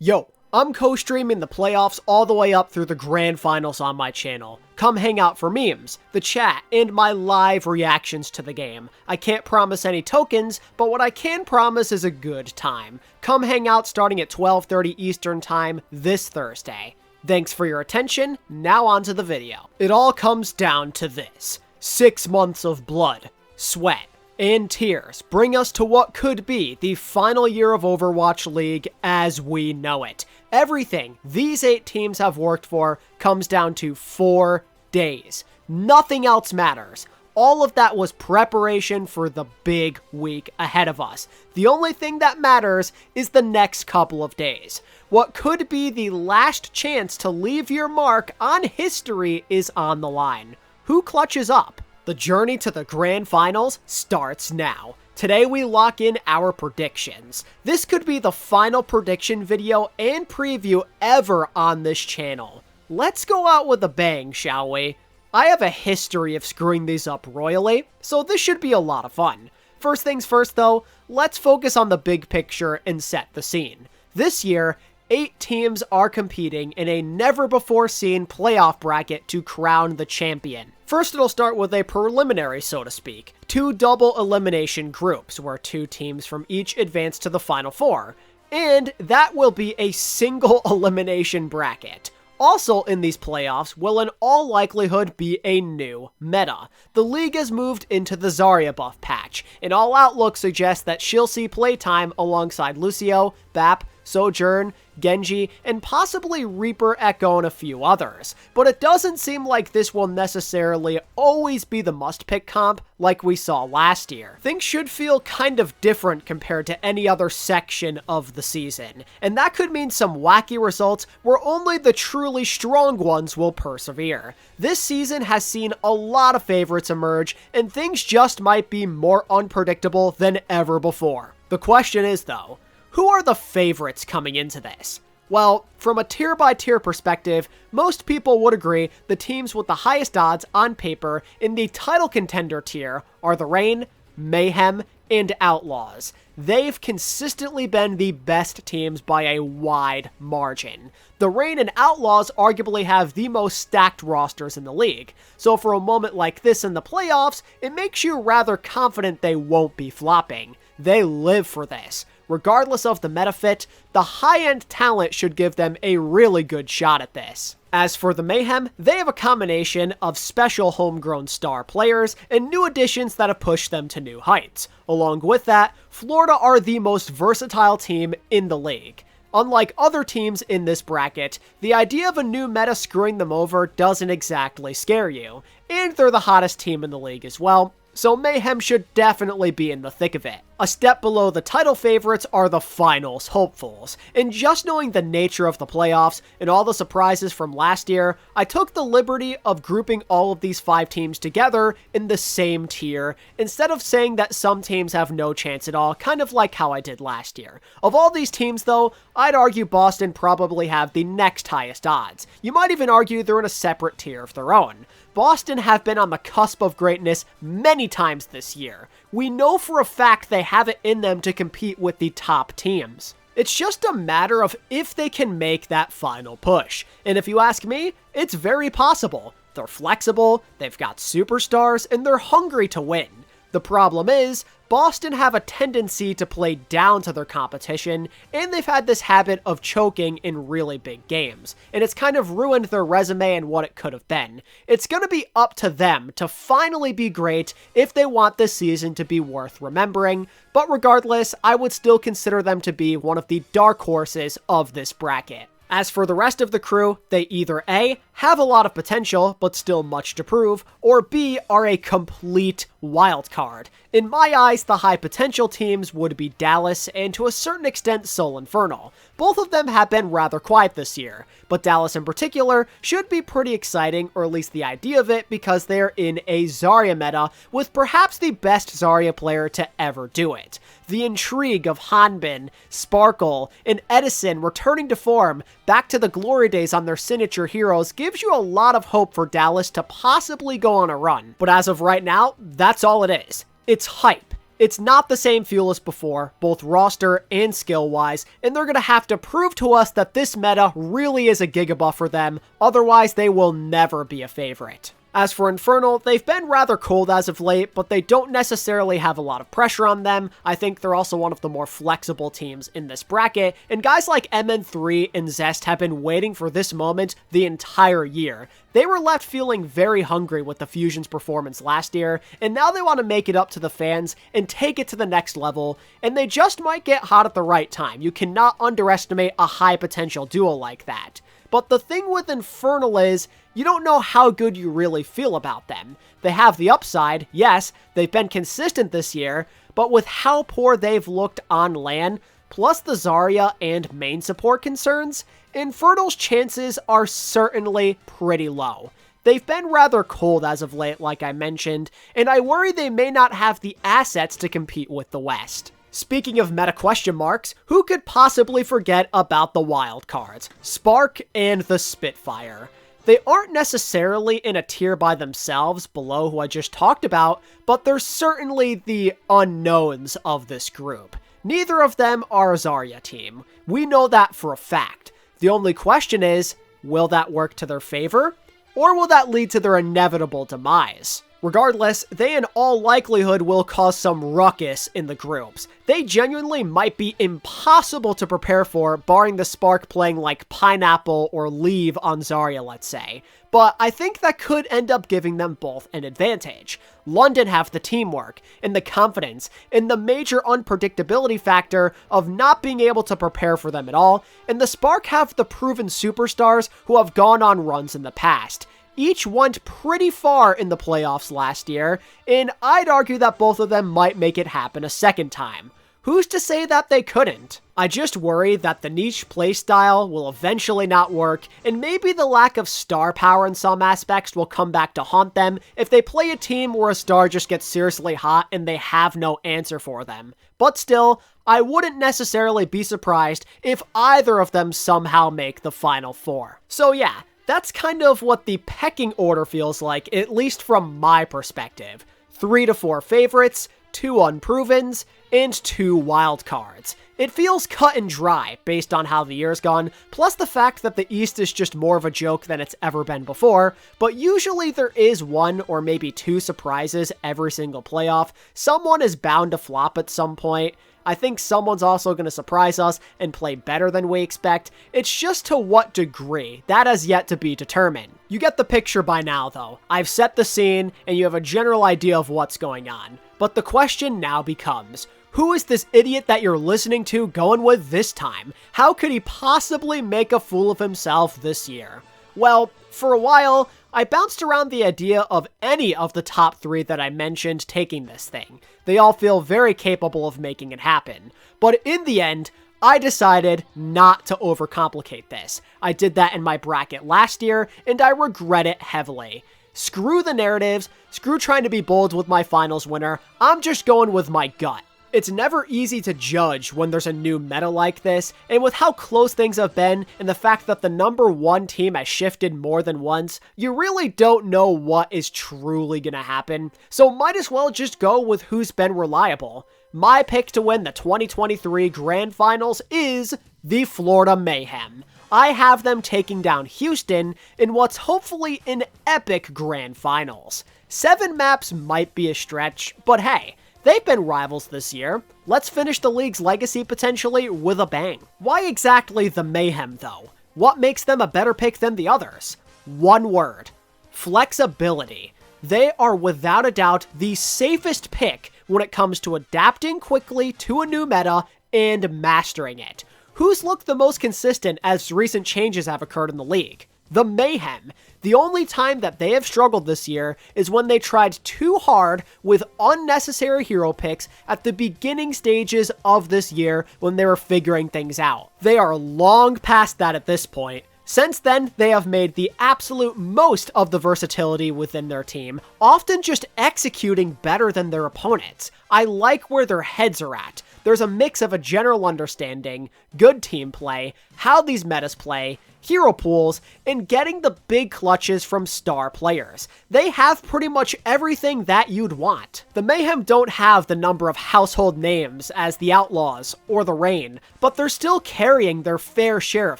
Yo, I'm co-streaming the playoffs all the way up through the grand finals on my channel. Come hang out for memes, the chat, and my live reactions to the game. I can't promise any tokens, but what I can promise is a good time. Come hang out starting at 12:30 Eastern Time this Thursday. Thanks for your attention, now on to the video. It all comes down to this. 6 months of blood, sweat, and tears bring us to what could be the final year of Overwatch League as we know it. Everything these 8 teams have worked for comes down to 4 days. Nothing else matters. All of that was preparation for the big week ahead of us. The only thing that matters is the next couple of days. What could be the last chance to leave your mark on history is on the line. Who clutches up? The journey to the grand finals starts now. Today we lock in our predictions. This could be the final prediction video and preview ever on this channel. Let's go out with a bang, shall we? I have a history of screwing these up royally, so this should be a lot of fun. First things first though, let's focus on the big picture and set the scene. This year, 8 teams are competing in a never-before-seen playoff bracket to crown the champion. First, it'll start with a preliminary, so to speak. 2 double elimination groups, where 2 teams from each advance to the Final Four. And that will be a single elimination bracket. Also in these playoffs will in all likelihood be a new meta. The league has moved into the Zarya buff patch, and all outlook suggests that she'll see playtime alongside Lucio, Bap, Sojourn, Genji, and possibly Reaper, Echo, and a few others. But it doesn't seem like this will necessarily always be the must-pick comp like we saw last year. Things should feel kind of different compared to any other section of the season, and that could mean some wacky results where only the truly strong ones will persevere. This season has seen a lot of favorites emerge, and things just might be more unpredictable than ever before. The question is, though, who are the favorites coming into this? Well, from a tier-by-tier perspective, most people would agree the teams with the highest odds on paper in the title contender tier are the Reign, Mayhem, and Outlaws. They've consistently been the best teams by a wide margin. The Reign and Outlaws arguably have the most stacked rosters in the league, so for a moment like this in the playoffs, it makes you rather confident they won't be flopping. They live for this. Regardless of the meta fit, the high-end talent should give them a really good shot at this. As for the Mayhem, they have a combination of special homegrown star players and new additions that have pushed them to new heights. Along with that, Florida are the most versatile team in the league. Unlike other teams in this bracket, the idea of a new meta screwing them over doesn't exactly scare you, and they're the hottest team in the league as well, so Mayhem should definitely be in the thick of it. A step below the title favorites are the finals hopefuls, and just knowing the nature of the playoffs and all the surprises from last year, I took the liberty of grouping all of these 5 teams together in the same tier, instead of saying that some teams have no chance at all, kind of like how I did last year. Of all these teams though, I'd argue Boston probably have the next highest odds. You might even argue they're in a separate tier of their own. Boston have been on the cusp of greatness many times this year. We know for a fact they have it in them to compete with the top teams. It's just a matter of if they can make that final push. And if you ask me, it's very possible. They're flexible, they've got superstars, and they're hungry to win. The problem is, Boston have a tendency to play down to their competition, and they've had this habit of choking in really big games, and it's kind of ruined their resume and what it could have been. It's going to be up to them to finally be great if they want this season to be worth remembering, but regardless, I would still consider them to be one of the dark horses of this bracket. As for the rest of the crew, they either A, have a lot of potential, but still much to prove, or B, are a complete wildcard. In my eyes, the high potential teams would be Dallas and to a certain extent Soul Infernal. Both of them have been rather quiet this year, but Dallas in particular should be pretty exciting, or at least the idea of it, because they're in a Zarya meta with perhaps the best Zarya player to ever do it. The intrigue of Hanbin, Sparkle, and Edison returning to form back to the glory days on their signature heroes gives you a lot of hope for Dallas to possibly go on a run. But as of right now, that's all it is. It's hype. It's not the same fuel as before, both roster and skill-wise, and they're going to have to prove to us that this meta really is a gigabuff for them, otherwise they will never be a favorite. As for Infernal, they've been rather cold as of late, but they don't necessarily have a lot of pressure on them. I think they're also one of the more flexible teams in this bracket, and guys like MN3 and Zest have been waiting for this moment the entire year. They were left feeling very hungry with the Fusion's performance last year, and now they want to make it up to the fans and take it to the next level, and they just might get hot at the right time. You cannot underestimate a high potential duo like that. But the thing with Infernal is, you don't know how good you really feel about them. They have the upside, yes, they've been consistent this year, but with how poor they've looked on LAN, plus the Zarya and main support concerns, Infernal's chances are certainly pretty low. They've been rather cold as of late, like I mentioned, and I worry they may not have the assets to compete with the West. Speaking of meta question marks, who could possibly forget about the wildcards? Spark and the Spitfire. They aren't necessarily in a tier by themselves below who I just talked about, but they're certainly the unknowns of this group. Neither of them are a Zarya team. We know that for a fact. The only question is, will that work to their favor? Or will that lead to their inevitable demise? Regardless, they in all likelihood will cause some ruckus in the groups. They genuinely might be impossible to prepare for, barring the Spark playing like Pineapple or Leave on Zarya, let's say. But I think that could end up giving them both an advantage. London have the teamwork, and the confidence, and the major unpredictability factor of not being able to prepare for them at all, and the Spark have the proven superstars who have gone on runs in the past. Each went pretty far in the playoffs last year, and I'd argue that both of them might make it happen a second time. Who's to say that they couldn't? I just worry that the niche playstyle will eventually not work, and maybe the lack of star power in some aspects will come back to haunt them if they play a team where a star just gets seriously hot and they have no answer for them. But still, I wouldn't necessarily be surprised if either of them somehow make the Final Four. So yeah, that's kind of what the pecking order feels like, at least from my perspective. 3 to 4 favorites, 2 unprovens, and 2 wildcards. It feels cut and dry based on how the year's gone, plus the fact that the East is just more of a joke than it's ever been before, but usually there is 1 or maybe 2 surprises every single playoff. Someone is bound to flop at some point. I think someone's also going to surprise us and play better than we expect. It's just to what degree. That has yet to be determined. You get the picture by now, though. I've set the scene, and you have a general idea of what's going on. But the question now becomes, who is this idiot that you're listening to going with this time? How could he possibly make a fool of himself this year? Well, for a while, I bounced around the idea of any of the top 3 that I mentioned taking this thing. They all feel very capable of making it happen. But in the end, I decided not to overcomplicate this. I did that in my bracket last year, and I regret it heavily. Screw the narratives, screw trying to be bold with my finals winner, I'm just going with my gut. It's never easy to judge when there's a new meta like this, and with how close things have been, and the fact that the number 1 team has shifted more than once, you really don't know what is truly gonna happen, so might as well just go with who's been reliable. My pick to win the 2023 Grand Finals is the Florida Mayhem. I have them taking down Houston in what's hopefully an epic Grand Finals. 7 maps might be a stretch, but hey, they've been rivals this year. Let's finish the league's legacy potentially with a bang. Why exactly the Mayhem, though? What makes them a better pick than the others? One word: flexibility. They are without a doubt the safest pick when it comes to adapting quickly to a new meta and mastering it. Who's looked the most consistent as recent changes have occurred in the league? The Mayhem. The only time that they have struggled this year is when they tried too hard with unnecessary hero picks at the beginning stages of this year when they were figuring things out. They are long past that at this point. Since then, they have made the absolute most of the versatility within their team, often just executing better than their opponents. I like where their heads are at. There's a mix of a general understanding, good team play, how these metas play, hero pools, and getting the big clutches from star players. They have pretty much everything that you'd want. The Mayhem don't have the number of household names as the Outlaws or the Reign, but they're still carrying their fair share of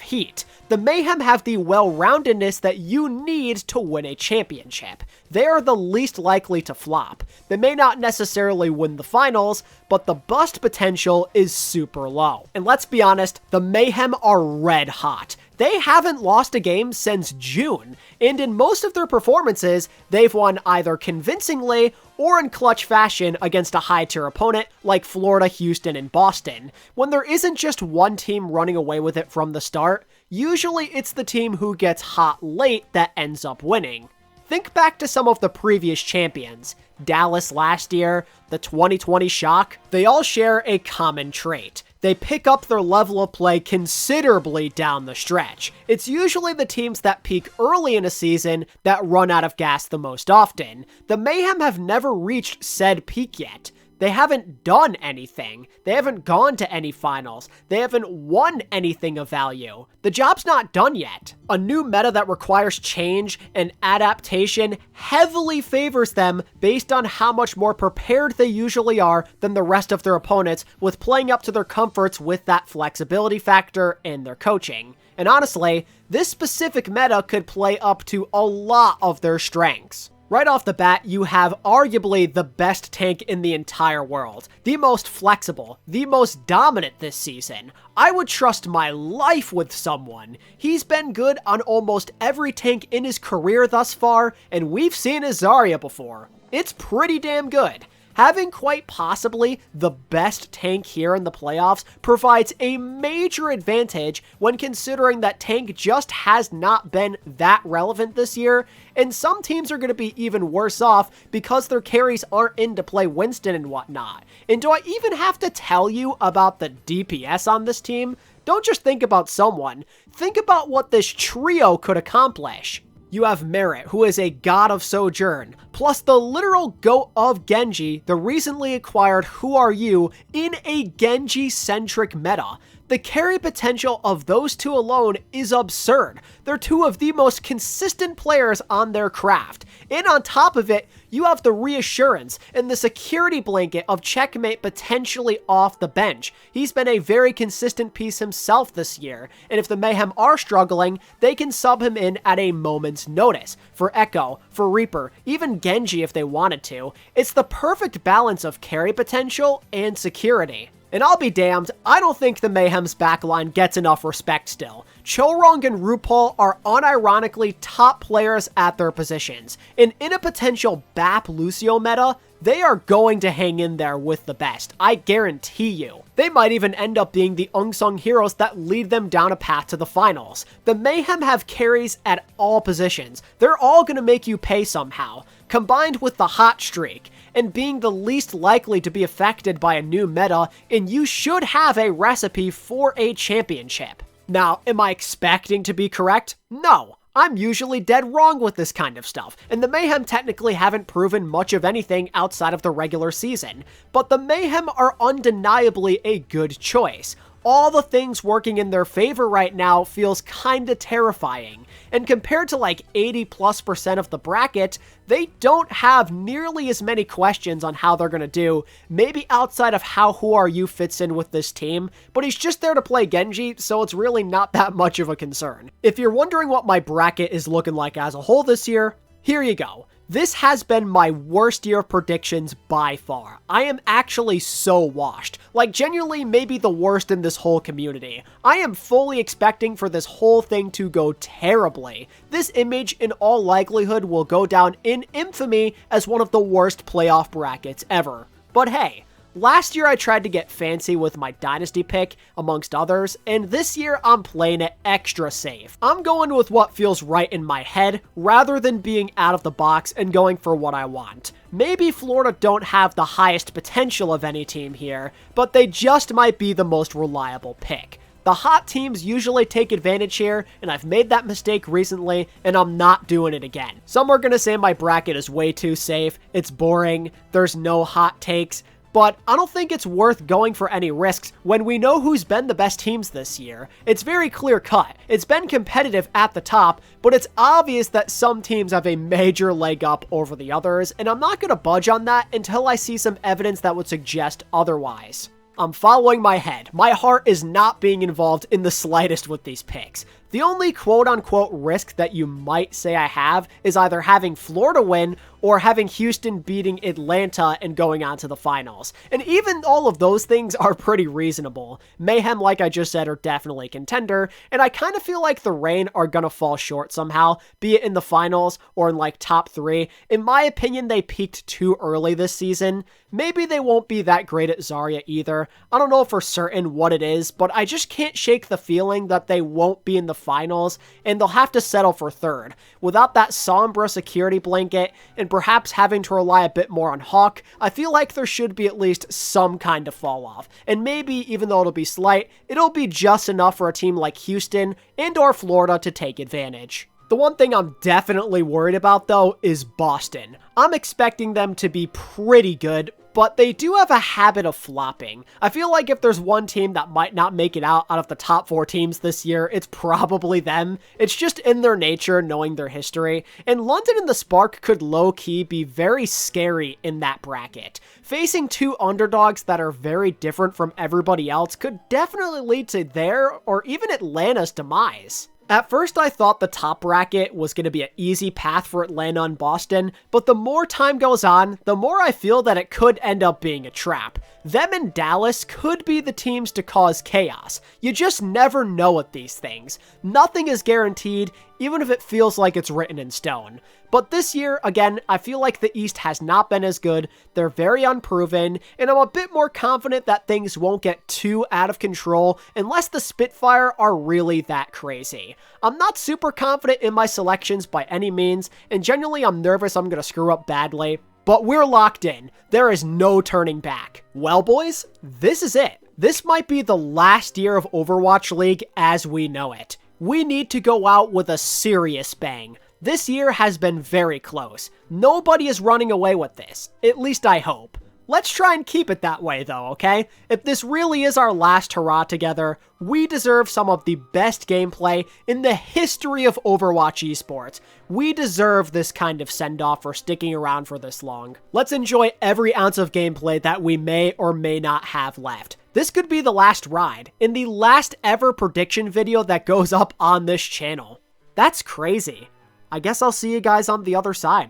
heat. The Mayhem have the well-roundedness that you need to win a championship. They are the least likely to flop. They may not necessarily win the finals, but the bust potential is super low. And let's be honest, the Mayhem are red hot. They haven't lost a game since June, and in most of their performances, they've won either convincingly or in clutch fashion against a high-tier opponent like Florida, Houston, and Boston. When there isn't just one team running away with it from the start, usually it's the team who gets hot late that ends up winning. Think back to some of the previous champions. Dallas last year, the 2020 Shock, they all share a common trait. They pick up their level of play considerably down the stretch. It's usually the teams that peak early in a season that run out of gas the most often. The Mayhem have never reached said peak yet. They haven't done anything. They haven't gone to any finals. They haven't won anything of value. The job's not done yet. A new meta that requires change and adaptation heavily favors them based on how much more prepared they usually are than the rest of their opponents with playing up to their comforts with that flexibility factor in their coaching. And honestly, this specific meta could play up to a lot of their strengths. Right off the bat, you have arguably the best tank in the entire world, the most flexible, the most dominant this season. I would trust my life with someone. He's been good on almost every tank in his career thus far, and we've seen his Zarya before. It's pretty damn good. Having quite possibly the best tank here in the playoffs provides a major advantage when considering that tank just has not been that relevant this year, and some teams are going to be even worse off because their carries aren't in to play Winston and whatnot. And do I even have to tell you about the DPS on this team? Don't just think about someone. Think about what this trio could accomplish. You have Merit, who is a god of Sojourn, plus the literal GOAT of Genji, the recently acquired Who Are You, in a Genji-centric meta. The carry potential of those two alone is absurd. They're two of the most consistent players on their craft. And on top of it, you have the reassurance and the security blanket of Checkmate potentially off the bench. He's been a very consistent piece himself this year, and if the Mayhem are struggling, they can sub him in at a moment's notice. For Echo, for Reaper, even Genji if they wanted to. It's the perfect balance of carry potential and security. And I'll be damned, I don't think the Mayhem's backline gets enough respect still. Chorong and RuPaul are unironically top players at their positions, and in a potential BAP Lucio meta, they are going to hang in there with the best, I guarantee you. They might even end up being the unsung heroes that lead them down a path to the finals. The Mayhem have carries at all positions. They're all going to make you pay somehow, combined with the hot streak, and being the least likely to be affected by a new meta, and you should have a recipe for a championship. Now, am I expecting to be correct? No. I'm usually dead wrong with this kind of stuff, and the Mayhem technically haven't proven much of anything outside of the regular season, but the Mayhem are undeniably a good choice. All the things working in their favor right now feels kinda terrifying, and compared to like 80+% of the bracket, they don't have nearly as many questions on how they're gonna do, maybe outside of how Who Are You fits in with this team, but he's just there to play Genji, so it's really not that much of a concern. If you're wondering what my bracket is looking like as a whole this year, here you go. This has been my worst year of predictions by far. I am actually so washed. Like, genuinely maybe the worst in this whole community. I am fully expecting for this whole thing to go terribly. This image, in all likelihood, will go down in infamy as one of the worst playoff brackets ever. But hey, last year I tried to get fancy with my dynasty pick, amongst others, and this year I'm playing it extra safe. I'm going with what feels right in my head, rather than being out of the box and going for what I want. Maybe Florida don't have the highest potential of any team here, but they just might be the most reliable pick. The hot teams usually take advantage here, and I've made that mistake recently, and I'm not doing it again. Some are gonna say my bracket is way too safe, it's boring, there's no hot takes. but I don't think it's worth going for any risks when we know who's been the best teams this year. It's very clear cut. It's been competitive at the top, but it's obvious that some teams have a major leg up over the others, and I'm not going to budge on that until I see some evidence that would suggest otherwise. I'm following my head. My heart is not being involved in the slightest with these picks. The only quote-unquote risk that you might say I have is either having Florida win or having Houston beating Atlanta and going on to the finals. And even all of those things are pretty reasonable. Mayhem, like I just said, are definitely contender, and I kind of feel like the Reign are gonna fall short somehow, be it in the finals or in like top 3. In my opinion, they peaked too early this season. Maybe they won't be that great at Zarya either. I don't know for certain what it is, but I just can't shake the feeling that they won't be in the finals, and they'll have to settle for 3rd. Without that Sombra security blanket, and perhaps having to rely a bit more on Hawk, I feel like there should be at least some kind of fall off. And maybe, even though it'll be slight, it'll be just enough for a team like Houston and or Florida to take advantage. The one thing I'm definitely worried about, though, is Boston. I'm expecting them to be pretty good, but they do have a habit of flopping. I feel like if there's one team that might not make it out of the top 4 teams this year, it's probably them. It's just in their nature, knowing their history. And London and the Spark could low-key be very scary in that bracket. Facing 2 underdogs that are very different from everybody else could definitely lead to their, or even Atlanta's, demise. At first, I thought the top bracket was going to be an easy path for Atlanta and Boston, but the more time goes on, the more I feel that it could end up being a trap. Them and Dallas could be the teams to cause chaos. You just never know with these things. Nothing is guaranteed, even if it feels like it's written in stone. But this year, again, I feel like the East has not been as good. They're very unproven, and I'm a bit more confident that things won't get too out of control unless the Spitfire are really that crazy. I'm not super confident in my selections by any means, and genuinely I'm nervous I'm going to screw up badly. But we're locked in. There is no turning back. Well, boys, this is it. This might be the last year of Overwatch League as we know it. We need to go out with a serious bang. This year has been very close. Nobody is running away with this. At least I hope. Let's try and keep it that way though, okay? If this really is our last hurrah together, we deserve some of the best gameplay in the history of Overwatch esports. We deserve this kind of send-off for sticking around for this long. Let's enjoy every ounce of gameplay that we may or may not have left. This could be the last ride, in the last ever prediction video that goes up on this channel. That's crazy. I guess I'll see you guys on the other side.